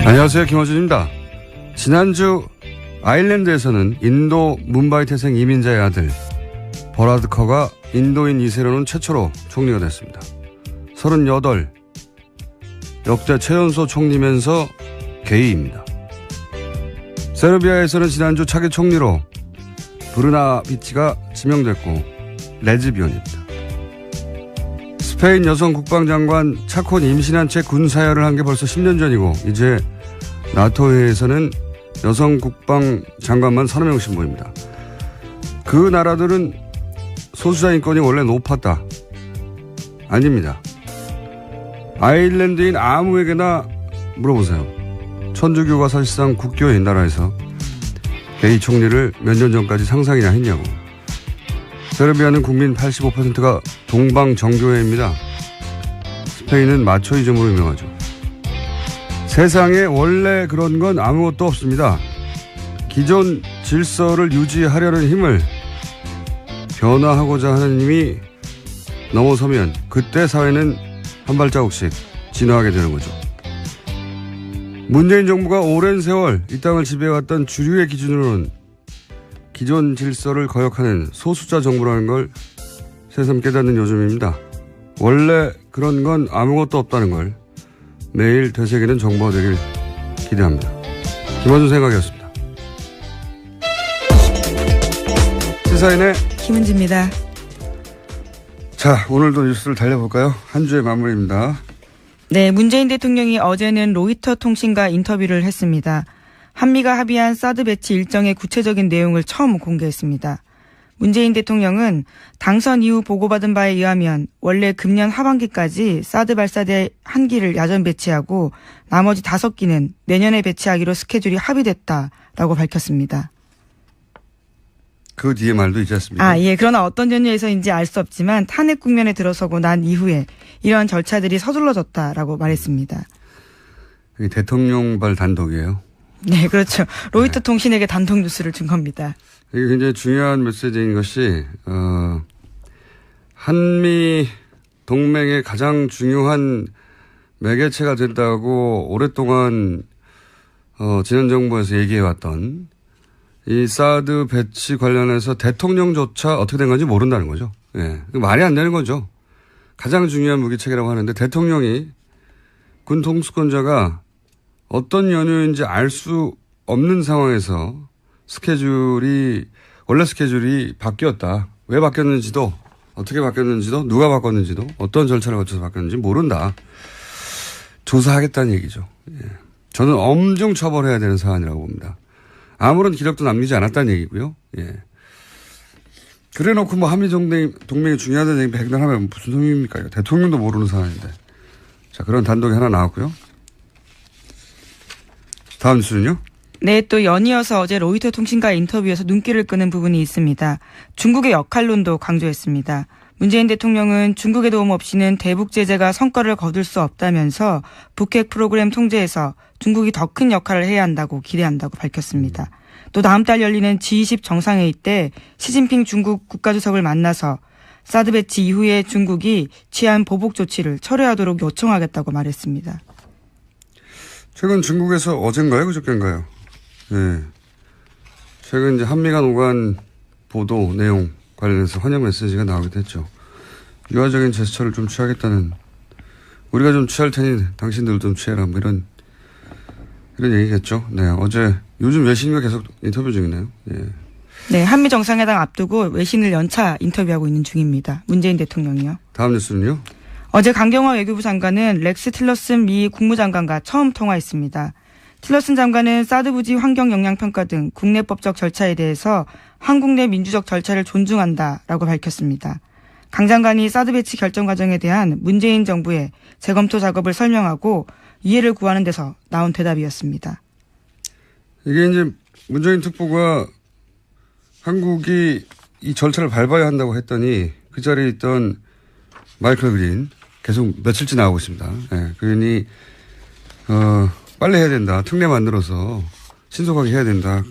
안녕하세요. 김어준입니다. 지난주 아일랜드에서는 인도 뭄바이 태생 이민자의 아들 버라드 커가 인도인 2세로는 최초로 총리가 됐습니다. 38, 역대 최연소 총리면서 게이입니다. 세르비아에서는 지난주 차기 총리로 브르나비치가 지명됐고 레즈비언입니다. 스페인 여성 국방장관 차콘이 임신한 채 군사열을 한 게 벌써 10년 전이고 이제 나토 회의에서는 여성 국방장관만 30명씩 모입니다. 그 나라들은 소수자 인권이 원래 높았다. 아닙니다. 아일랜드인 아무에게나 물어보세요. 천주교가 사실상 국교인 나라에서 게이 총리를 몇 년 전까지 상상이나 했냐고. 세르비아는 국민 85%가 동방 정교회입니다. 스페인은 마초이즘으로 유명하죠. 세상에 원래 그런 건 아무것도 없습니다. 기존 질서를 유지하려는 힘을 변화하고자 하는 힘이 넘어서면 그때 사회는 한 발자국씩 진화하게 되는 거죠. 문재인 정부가 오랜 세월 이 땅을 지배해왔던 주류의 기준으로는 기존 질서를 거역하는 소수자 정부라는 걸 새삼 깨닫는 요즘입니다. 원래 그런 건 아무것도 없다는 걸 매일 되새기는 정부가 되길 기대합니다. 김원준 생각이었습니다. 시사인의 김은지입니다. 자, 오늘도 뉴스를 달려볼까요? 한 주의 마무리입니다. 네, 문재인 대통령이 어제는 로이터 통신과 인터뷰를 했습니다. 한미가 합의한 사드 배치 일정의 구체적인 내용을 처음 공개했습니다. 문재인 대통령은 당선 이후 보고받은 바에 의하면 원래 금년 하반기까지 사드 발사대 1기를 야전 배치하고 나머지 5기는 내년에 배치하기로 스케줄이 합의됐다라고 밝혔습니다. 그 뒤에 말도 있지 않습니까? 예. 그러나 어떤 전유에서인지 알 수 없지만 탄핵 국면에 들어서고 난 이후에 이러한 절차들이 서둘러졌다라고 말했습니다. 이게 대통령발 단독이에요. 네, 그렇죠. 로이터 통신에게 단독 뉴스를 준 겁니다. 이게 굉장히 중요한 메시지인 것이 한미 동맹의 가장 중요한 매개체가 된다고 오랫동안 지난 정부에서 얘기해왔던 이 사드 배치 관련해서 대통령조차 어떻게 된 건지 모른다는 거죠. 예, 말이 안 되는 거죠. 가장 중요한 무기체계라고 하는데 대통령이 군 통수권자가 어떤 연유인지 알 수 없는 상황에서 원래 스케줄이 바뀌었다. 왜 바뀌었는지도, 어떻게 바뀌었는지도, 누가 바꿨는지도, 어떤 절차를 거쳐서 바뀌었는지 모른다. 조사하겠다는 얘기죠. 예. 저는 엄중 처벌해야 되는 사안이라고 봅니다. 아무런 기록도 남기지 않았다는 얘기고요. 예. 그래 놓고 뭐 한미 동맹이 중요하다는 얘기 백날 하면 무슨 소용입니까? 대통령도 모르는 사안인데. 자, 그런 단독이 하나 나왔고요. 다음 뉴스는요? 네, 또 연이어서 어제 로이터 통신과 인터뷰에서 눈길을 끄는 부분이 있습니다. 중국의 역할론도 강조했습니다. 문재인 대통령은 중국의 도움 없이는 대북 제재가 성과를 거둘 수 없다면서 북핵 프로그램 통제에서 중국이 더 큰 역할을 해야 한다고 기대한다고 밝혔습니다. 또 다음 달 열리는 G20 정상회의 때 시진핑 중국 국가주석을 만나서 사드 배치 이후에 중국이 취한 보복 조치를 철회하도록 요청하겠다고 말했습니다. 최근 중국에서 어젠가요? 그저께인가요? 네. 최근 이제 한미 간 오간 보도 내용 관련해서 환영 메시지가 나오기도 했죠. 유화적인 제스처를 좀 취하겠다는, 우리가 좀 취할 테니 당신들도 좀 취해라, 뭐 이런 얘기겠죠. 네. 어제 요즘 외신과 계속 인터뷰 중이네요. 예. 네. 한미 정상회담 앞두고 외신을 연차 인터뷰하고 있는 중입니다. 문재인 대통령이요. 다음 뉴스는요? 어제 강경화 외교부 장관은 렉스 틸러슨 미 국무장관과 처음 통화했습니다. 틸러슨 장관은 사드 부지 환경 영향 평가 등 국내법적 절차에 대해서 한국 내 민주적 절차를 존중한다라고 밝혔습니다. 강 장관이 사드 배치 결정 과정에 대한 문재인 정부의 재검토 작업을 설명하고 이해를 구하는 데서 나온 대답이었습니다. 이게 이제 문재인 특보가 한국이 이 절차를 밟아야 한다고 했더니 그 자리에 있던 마이클 그린 계속 며칠째 나오고 있습니다. 네, 그러니 빨리 해야 된다. 특례 만들어서 신속하게 해야 된다.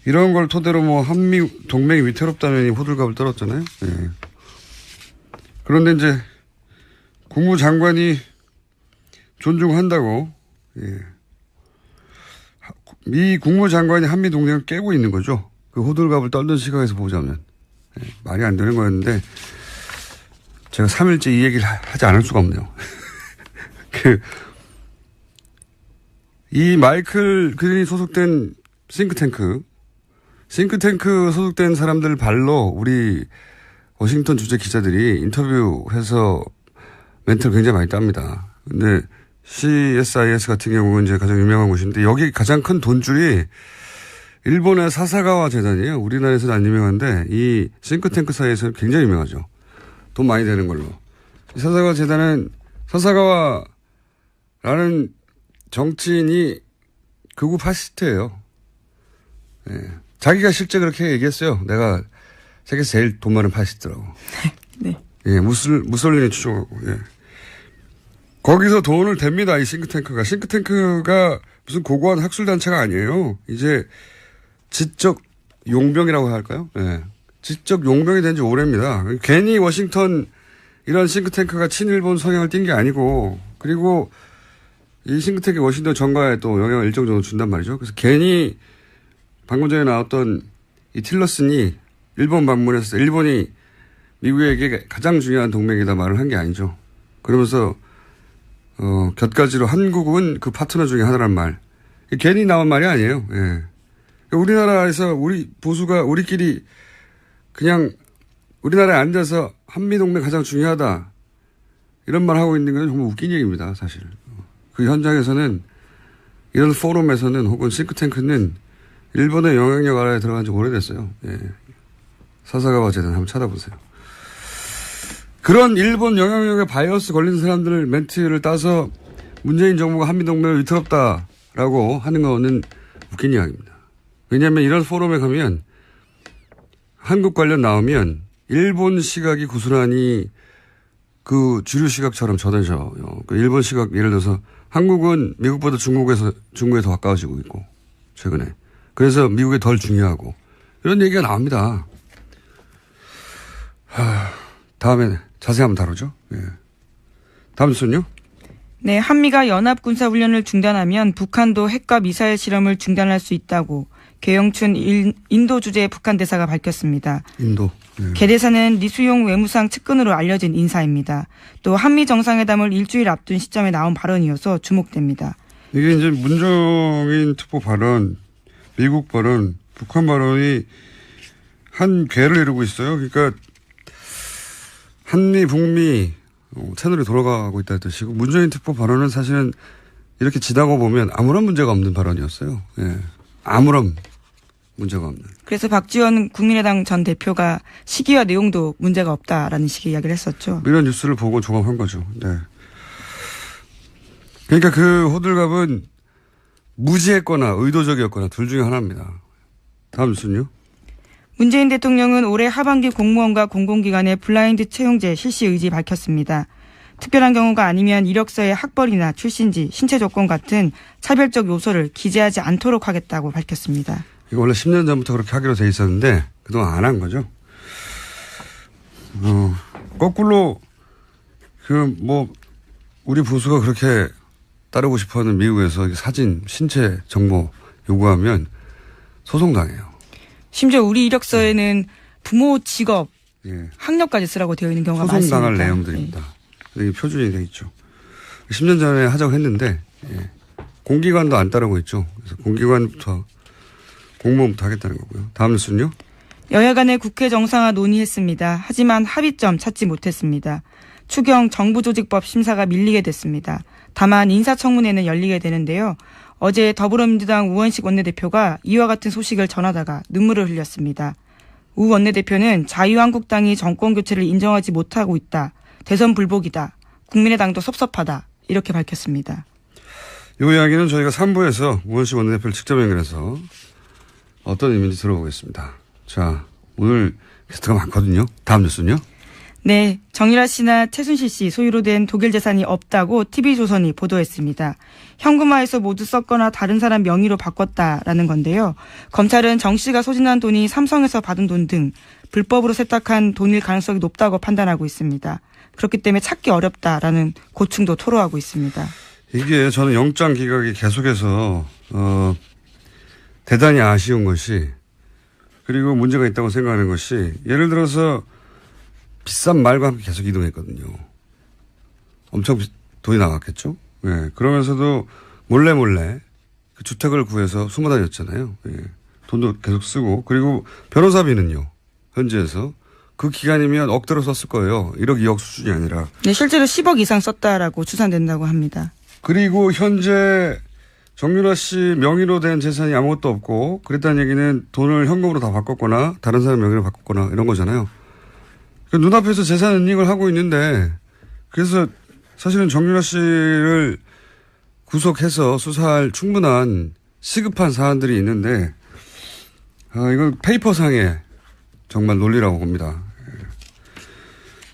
이런 걸 토대로 뭐 한미 동맹이 위태롭다면 호들갑을 떨었잖아요. 네. 그런데 이제 국무장관이 존중한다고, 예, 미 국무장관이 한미 동맹을 깨고 있는 거죠. 그 호들갑을 떨던 시각에서 보자면. 말이 안 되는 거였는데 제가 3일째 이 얘기를 하지 않을 수가 없네요. 이 마이클 그린이 소속된 싱크탱크 소속된 사람들 발로 우리 워싱턴 주재 기자들이 인터뷰해서 멘트를 굉장히 많이 땁니다. 근데 CSIS 같은 경우는 이제 가장 유명한 곳인데 여기 가장 큰 돈줄이 일본의 사사가와 재단이에요. 우리나라에서는 안 유명한데 이 싱크탱크 사이에서는 굉장히 유명하죠. 돈 많이 되는 걸로. 이 사사가와 재단은 사사가와라는 정치인이 극우 파시스트예요. 예. 자기가 실제 그렇게 얘기했어요. 내가 세계에서 제일 돈 많은 파시스트라고. 네. 예, 무솔리니 추종하고. 예. 거기서 돈을 댑니다. 이 싱크탱크가. 싱크탱크가 무슨 고고한 학술단체가 아니에요. 이제 지적 용병이라고 할까요? 예. 지적 용병이 된 지 오래입니다. 괜히 워싱턴 이런 싱크탱크가 친일본 성향을 띈 게 아니고 그리고 이 싱크탱크 워싱턴 정가에 또 영향을 일정 정도 준단 말이죠. 그래서 괜히 방금 전에 나왔던 이 틸러슨이 일본 방문해서 일본이 미국에게 가장 중요한 동맹이다 말을 한 게 아니죠. 그러면서 곁가지로 한국은 그 파트너 중에 하나란 말. 괜히 나온 말이 아니에요. 예. 우리나라에서 우리 보수가 우리끼리 그냥 우리나라에 앉아서 한미동맹 가장 중요하다. 이런 말 하고 있는 건 정말 웃긴 얘기입니다. 사실. 그 현장에서는 이런 포럼에서는 혹은 싱크탱크는 일본의 영향력 아래에 들어간 지 오래됐어요. 예. 사사가와 재단 한번 찾아보세요. 그런 일본 영향력에 바이어스 걸린 사람들 멘트를 따서 문재인 정부가 한미동맹을 위태롭다라고 하는 거는 웃긴 이야기입니다. 왜냐하면 이런 포럼에 가면 한국 관련 나오면 일본 시각이 고스란히 그 주류 시각처럼 전해져요. 그 일본 시각 예를 들어서 한국은 미국보다 중국에 더 가까워지고 있고 최근에. 그래서 미국에 덜 중요하고 이런 얘기가 나옵니다. 다음에 자세히 한번 다루죠. 예. 다음 순요. 네, 한미가 연합군사훈련을 중단하면 북한도 핵과 미사일 실험을 중단할 수 있다고 계영춘 인도 주재 북한 대사가 밝혔습니다. 인도. 예. 계 대사는 리수용 외무상 측근으로 알려진 인사입니다. 또 한미 정상회담을 일주일 앞둔 시점에 나온 발언이어서 주목됩니다. 이게 이제 문정인 특보 발언, 미국 발언, 북한 발언이 한 궤를 이루고 있어요. 그러니까 한미, 북미 채널이 돌아가고 있다는 뜻이고 문재인 특보 발언은 사실은 이렇게 지나고 보면 아무런 문제가 없는 발언이었어요. 예. 아무런 문제가 없는. 그래서 박지원 국민의당 전 대표가 시기와 내용도 문제가 없다라는 식의 이야기를 했었죠. 이런 뉴스를 보고 종합한 거죠. 네. 그러니까 그 호들갑은 무지했거나 의도적이었거나 둘 중에 하나입니다. 다음 뉴스는요. 문재인 대통령은 올해 하반기 공무원과 공공기관의 블라인드 채용제 실시 의지 밝혔습니다. 특별한 경우가 아니면 이력서에 학벌이나 출신지, 신체 조건 같은 차별적 요소를 기재하지 않도록 하겠다고 밝혔습니다. 이거 원래 10년 전부터 그렇게 하기로 돼 있었는데 그동안 안 한 거죠. 거꾸로 우리 보수가 그렇게 따르고 싶어하는 미국에서 사진, 신체 정보 요구하면 소송당해요. 심지어 우리 이력서에는 부모 직업, 예. 학력까지 쓰라고 되어 있는 경우가 많습니다. 소송당할 내용들입니다. 네. 이게 표준이 돼 있죠. 10년 전에 하자고 했는데 공기관도 안 따르고 있죠. 그래서 공기관부터 공무원부터 하겠다는 거고요. 다음 뉴스는요. 여야 간의 국회 정상화 논의했습니다. 하지만 합의점 찾지 못했습니다. 추경 정부조직법 심사가 밀리게 됐습니다. 다만 인사청문회는 열리게 되는데요. 어제 더불어민주당 우원식 원내대표가 이와 같은 소식을 전하다가 눈물을 흘렸습니다. 우 원내대표는 자유한국당이 정권교체를 인정하지 못하고 있다. 대선 불복이다. 국민의당도 섭섭하다. 이렇게 밝혔습니다. 이 이야기는 저희가 3부에서 우원식 원내대표를 직접 연결해서 어떤 의미인지 들어보겠습니다. 자, 오늘 게스트가 많거든요. 다음 뉴스는요. 네, 정유라 씨나 최순실 씨 소유로 된 독일 재산이 없다고 TV조선이 보도했습니다. 현금화해서 모두 썼거나 다른 사람 명의로 바꿨다라는 건데요. 검찰은 정 씨가 소진한 돈이 삼성에서 받은 돈 등 불법으로 세탁한 돈일 가능성이 높다고 판단하고 있습니다. 그렇기 때문에 찾기 어렵다라는 고충도 토로하고 있습니다. 이게 저는 영장 기각이 계속해서 대단히 아쉬운 것이, 그리고 문제가 있다고 생각하는 것이, 예를 들어서 비싼 말과 함께 계속 이동했거든요. 엄청 돈이 나갔겠죠. 예. 그러면서도 몰래 그 주택을 구해서 숨어 다녔잖아요. 예. 돈도 계속 쓰고, 그리고 변호사비는요, 현지에서 그 기간이면 억대로 썼을 거예요. 1억, 2억 수준이 아니라. 네, 실제로 10억 이상 썼다라고 추산된다고 합니다. 그리고 현재 정윤아 씨 명의로 된 재산이 아무것도 없고, 그랬다는 얘기는 돈을 현금으로 다 바꿨거나 다른 사람 명의로 바꿨거나 이런 거잖아요. 눈앞에서 재산 은닉을 하고 있는데, 그래서 사실은 정윤아 씨를 구속해서 수사할 충분한 시급한 사안들이 있는데, 이건 페이퍼상의 정말 논리라고 봅니다.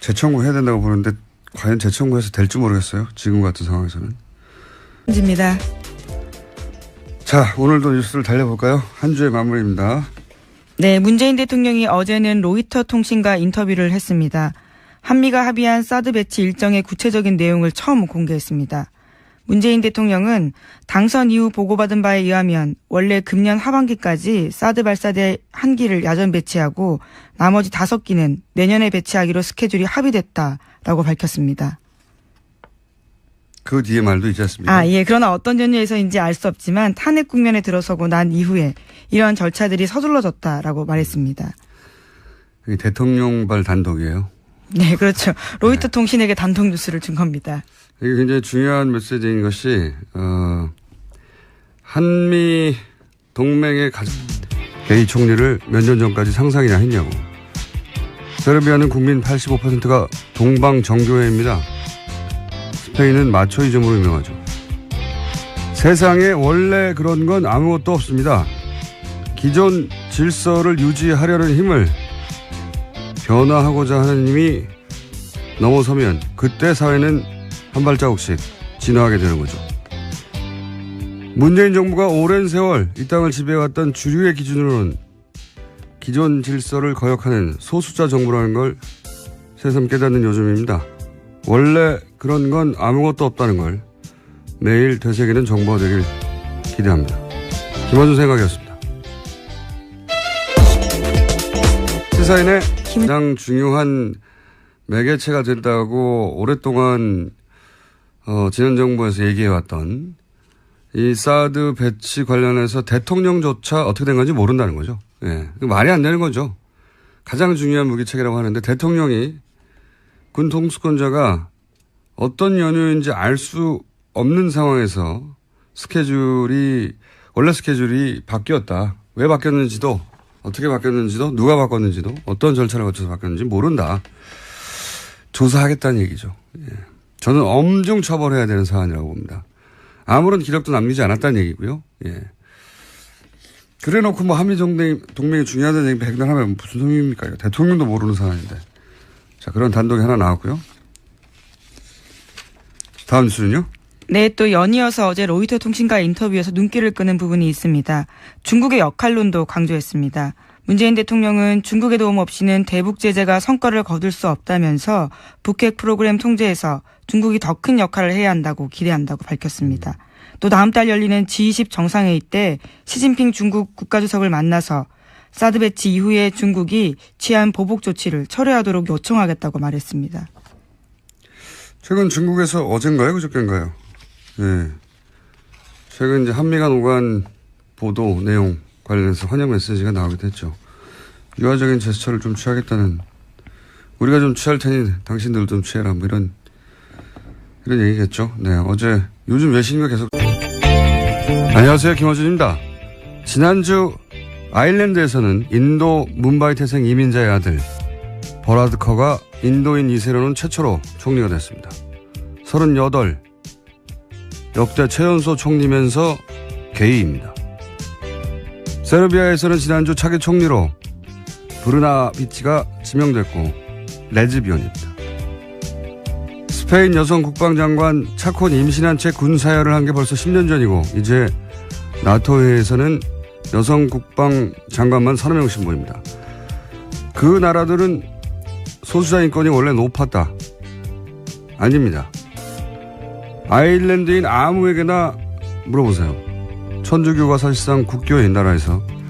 재청구해야 된다고 보는데 과연 재청구해서 될지 모르겠어요. 지금 같은 상황에서는. 입니다. 자, 오늘도 뉴스를 달려볼까요? 한 주의 마무리입니다. 네, 문재인 대통령이 어제는 로이터 통신과 인터뷰를 했습니다. 한미가 합의한 사드 배치 일정의 구체적인 내용을 처음 공개했습니다. 문재인 대통령은 당선 이후 보고받은 바에 의하면 원래 금년 하반기까지 사드 발사대 1기를 야전 배치하고 나머지 5기는 내년에 배치하기로 스케줄이 합의됐다라고 밝혔습니다. 그 뒤에 말도 있지 않습니까? 예. 그러나 어떤 전유에서인지 알 수 없지만 탄핵 국면에 들어서고 난 이후에 이러한 절차들이 서둘러졌다라고 말했습니다. 그게 대통령발 단독이에요. 네, 그렇죠. 로이터 통신에게 단독 뉴스를 준 겁니다. 이게 굉장히 중요한 메시지인 것이, 한미 동맹의 게이 총리를 몇 년 전까지 상상이나 했냐고. 세르비아는 국민 85%가 동방 정교회입니다. 스페인은 마초이즘으로 유명하죠. 세상에 원래 그런 건 아무것도 없습니다. 기존 질서를 유지하려는 힘을 변화하고자 하는 힘이 넘어서면 그때 사회는 한 발자국씩 진화하게 되는 거죠. 문재인 정부가 오랜 세월 이 땅을 지배해왔던 주류의 기준으로는 기존 질서를 거역하는 소수자 정부라는 걸 새삼 깨닫는 요즘입니다. 원래 그런 건 아무것도 없다는 걸 매일 되새기는 정부가 되길 기대합니다. 김원준 생각이었습니다. 시사인의 가장 중요한 매개체가 된다고 오랫동안 지난 정부에서 얘기해왔던 이 사드 배치 관련해서 대통령조차 어떻게 된 건지 모른다는 거죠. 예. 말이 안 되는 거죠. 가장 중요한 무기체계라고 하는데 대통령이 군 통수권자가 어떤 연유인지 알 수 없는 상황에서 원래 스케줄이 바뀌었다. 왜 바뀌었는지도, 어떻게 바뀌었는지도, 누가 바꿨는지도, 어떤 절차를 거쳐서 바뀌었는지 모른다. 조사하겠다는 얘기죠. 예. 저는 엄중 처벌해야 되는 사안이라고 봅니다. 아무런 기록도 남기지 않았다는 얘기고요. 예. 그래 놓고 뭐 한미 동맹이 중요하다는 얘기 백날 하면 무슨 소용입니까? 대통령도 모르는 사안인데. 자, 그런 단독이 하나 나왔고요. 다음 뉴스는요? 네, 또 연이어서 어제 로이터 통신과 인터뷰에서 눈길을 끄는 부분이 있습니다. 중국의 역할론도 강조했습니다. 문재인 대통령은 중국의 도움 없이는 대북 제재가 성과를 거둘 수 없다면서 북핵 프로그램 통제에서 중국이 더 큰 역할을 해야 한다고 기대한다고 밝혔습니다. 또 다음 달 열리는 G20 정상회의 때 시진핑 중국 국가주석을 만나서 사드 배치 이후에 중국이 취한 보복 조치를 철회하도록 요청하겠다고 말했습니다. 최근 중국에서 어젠가요? 그저께인가요? 네. 최근 이제 한미 간 오간 보도 내용 관련해서 환영 메시지가 나오기도 했죠. 유화적인 제스처를 좀 취하겠다는, 우리가 좀 취할 테니 당신들 좀 취해라, 뭐 이런 얘기겠죠. 네. 어제 요즘 외신과 계속. 안녕하세요. 김어준입니다. 지난주 아일랜드에서는 인도 뭄바이 태생 이민자의 아들 버라드 커가 인도인 2세로는 최초로 총리가 됐습니다. 38, 역대 최연소 총리면서 게이입니다. 세르비아에서는 지난주 차기 총리로 브르나비치가 지명됐고 레즈비언입니다. 스페인 여성 국방장관 차콘이 임신한 채 군사열을 한 게 벌써 10년 전이고 이제 나토회에서는 여성 국방장관만 30명씩 모입니다. 그 나라들은 소수자 인권이 원래 높았다. 아닙니다. 아일랜드인 아무에게나 물어보세요. 천주교가 사실상 국교인 나라에서